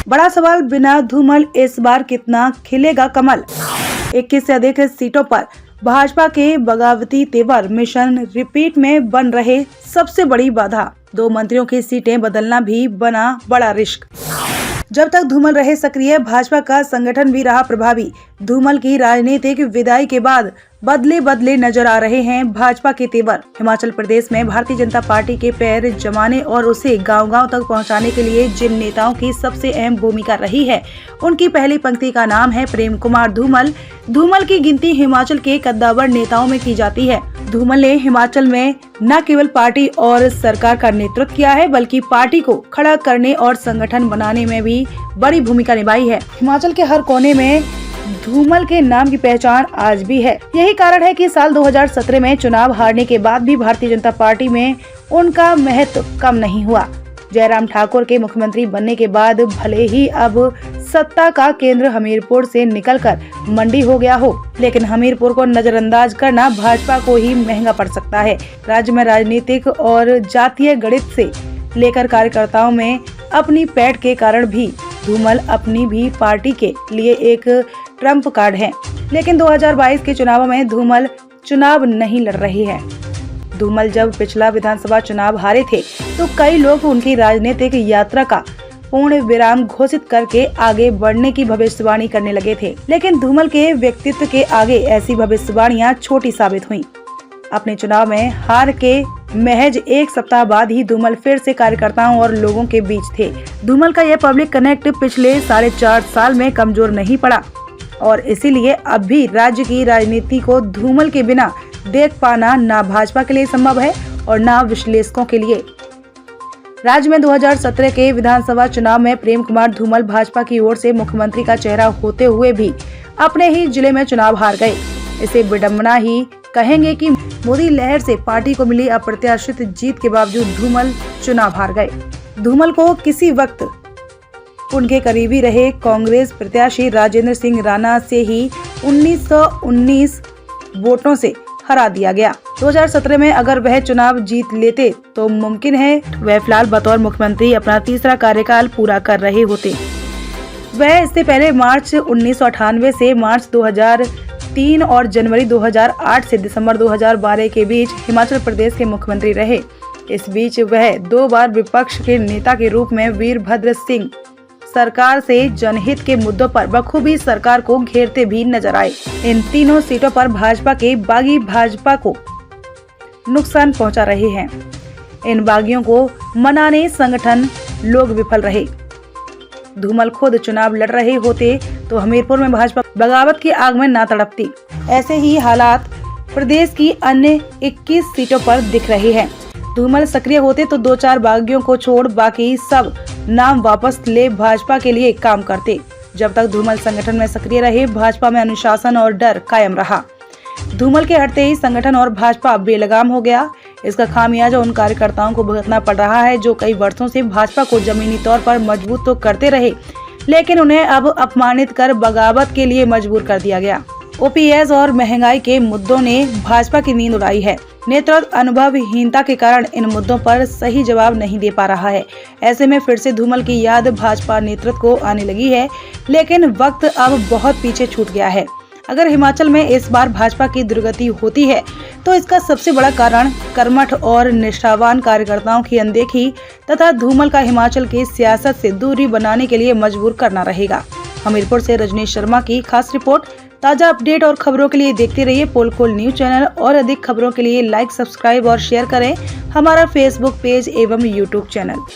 बड़ा सवाल, बिना धूमल इस बार कितना खिलेगा कमल। 21 से अधिक सीटों पर भाजपा के बगावती तेवर मिशन रिपीट में बन रहे सबसे बड़ी बाधा। 2 मंत्रियों की सीटें बदलना भी बना बड़ा रिस्क। जब तक धूमल रहे सक्रिय, भाजपा का संगठन भी रहा प्रभावी। धूमल की राजनीतिक विदाई के बाद बदले नजर आ रहे हैं भाजपा के तेवर। हिमाचल प्रदेश में भारतीय जनता पार्टी के पैर जमाने और उसे गांव-गांव तक पहुंचाने के लिए जिन नेताओं की सबसे अहम भूमिका रही है, उनकी पहली पंक्ति का नाम है प्रेम कुमार धूमल। धूमल की गिनती हिमाचल के कद्दावर नेताओं में की जाती है। धूमल ने हिमाचल में न केवल पार्टी और सरकार का नेतृत्व किया है, बल्कि पार्टी को खड़ा करने और संगठन बनाने में भी बड़ी भूमिका निभाई है। हिमाचल के हर कोने में धूमल के नाम की पहचान आज भी है। यही कारण है कि साल 2017 में चुनाव हारने के बाद भी भारतीय जनता पार्टी में उनका महत्व कम नहीं हुआ। जयराम ठाकुर के मुख्यमंत्री बनने के बाद भले ही अब सत्ता का केंद्र हमीरपुर से निकलकर मंडी हो गया हो, लेकिन हमीरपुर को नजरअंदाज करना भाजपा को ही महंगा पड़ सकता है। राज्य में राजनीतिक और जातीय गणित से लेकर कार्यकर्ताओं में अपनी पैठ के कारण भी धूमल अपनी भी पार्टी के लिए एक ट्रम्प कार्ड है। लेकिन 2022 के चुनावों में धूमल चुनाव नहीं लड़ रही है। धूमल जब पिछला विधानसभा चुनाव हारे थे तो कई लोग उनकी राजनीतिक यात्रा का पूर्ण विराम घोषित करके आगे बढ़ने की भविष्यवाणी करने लगे थे, लेकिन धूमल के व्यक्तित्व के आगे ऐसी भविष्यवाणियां छोटी साबित हुईं। अपने चुनाव में हार के महज 1 सप्ताह बाद ही धूमल फिर से कार्यकर्ताओं और लोगों के बीच थे। धूमल का यह पब्लिक कनेक्ट पिछले 4.5 साल में कमजोर नहीं पड़ा और इसीलिए अब भी राज्य की राजनीति को धूमल के बिना देख पाना ना भाजपा के लिए संभव है और ना विश्लेषकों के लिए। राज्य में 2017 के विधानसभा चुनाव में प्रेम कुमार धूमल भाजपा की ओर से मुख्यमंत्री का चेहरा होते हुए भी अपने ही जिले में चुनाव हार गए। इसे विडंबना ही कहेंगे कि मोदी लहर से पार्टी को मिली अप्रत्याशित जीत के बावजूद धूमल चुनाव हार गए। धूमल को किसी वक्त उनके करीबी रहे कांग्रेस प्रत्याशी राजेंद्र सिंह राणा से ही 1919 वोटों से हरा दिया गया। 2017 में अगर वह चुनाव जीत लेते तो मुमकिन है वह फिलहाल बतौर मुख्यमंत्री अपना तीसरा कार्यकाल पूरा कर रहे होते। वह इससे पहले मार्च 1998 से मार्च 2003 और जनवरी 2008 से दिसंबर 2012 के बीच हिमाचल प्रदेश के मुख्यमंत्री रहे। इस बीच वह 2 बार विपक्ष के नेता के रूप में वीरभद्र सिंह सरकार से जनहित के मुद्दों पर बखूबी सरकार को घेरते भी नजर आए। इन तीनों सीटों पर भाजपा के बागी भाजपा को नुकसान पहुंचा रहे हैं। इन बागियों को मनाने संगठन लोग विफल रहे। धूमल खुद चुनाव लड़ रहे होते तो हमीरपुर में भाजपा बगावत की आग में ना तड़पती। ऐसे ही हालात प्रदेश की अन्य 21 सीटों पर दिख रहे हैं। धूमल सक्रिय होते तो 2-4 बागियों को छोड़ बाकी सब नाम वापस ले भाजपा के लिए काम करते। जब तक धूमल संगठन में सक्रिय रहे, भाजपा में अनुशासन और डर कायम रहा। धूमल के हटते ही संगठन और भाजपा बेलगाम हो गया। इसका खामियाजा उन कार्यकर्ताओं को भुगतना पड़ रहा है जो कई वर्षों से भाजपा को जमीनी तौर पर मजबूत तो करते रहे, लेकिन उन्हें अब अपमानित कर बगावत के लिए मजबूर कर दिया गया। ओपीएस और महंगाई के मुद्दों ने भाजपा की नींद उड़ाई है। नेतृत्व अनुभवहीनता के कारण इन मुद्दों पर सही जवाब नहीं दे पा रहा है। ऐसे में फिर से धूमल की याद भाजपा नेतृत्व को आने लगी है, लेकिन वक्त अब बहुत पीछे छूट गया है। अगर हिमाचल में इस बार भाजपा की दुर्गति होती है तो इसका सबसे बड़ा कारण कर्मठ और निष्ठावान कार्यकर्ताओं की अनदेखी तथा धूमल का हिमाचल की सियासत से दूरी बनाने के लिए मजबूर करना रहेगा। हमीरपुर से रजनीश शर्मा की खास रिपोर्ट। ताजा अपडेट और खबरों के लिए देखते रहिए पोलकोल न्यूज चैनल और अधिक खबरों के लिए लाइक, सब्सक्राइब और शेयर करें हमारा फेसबुक पेज एवं यूट्यूब चैनल।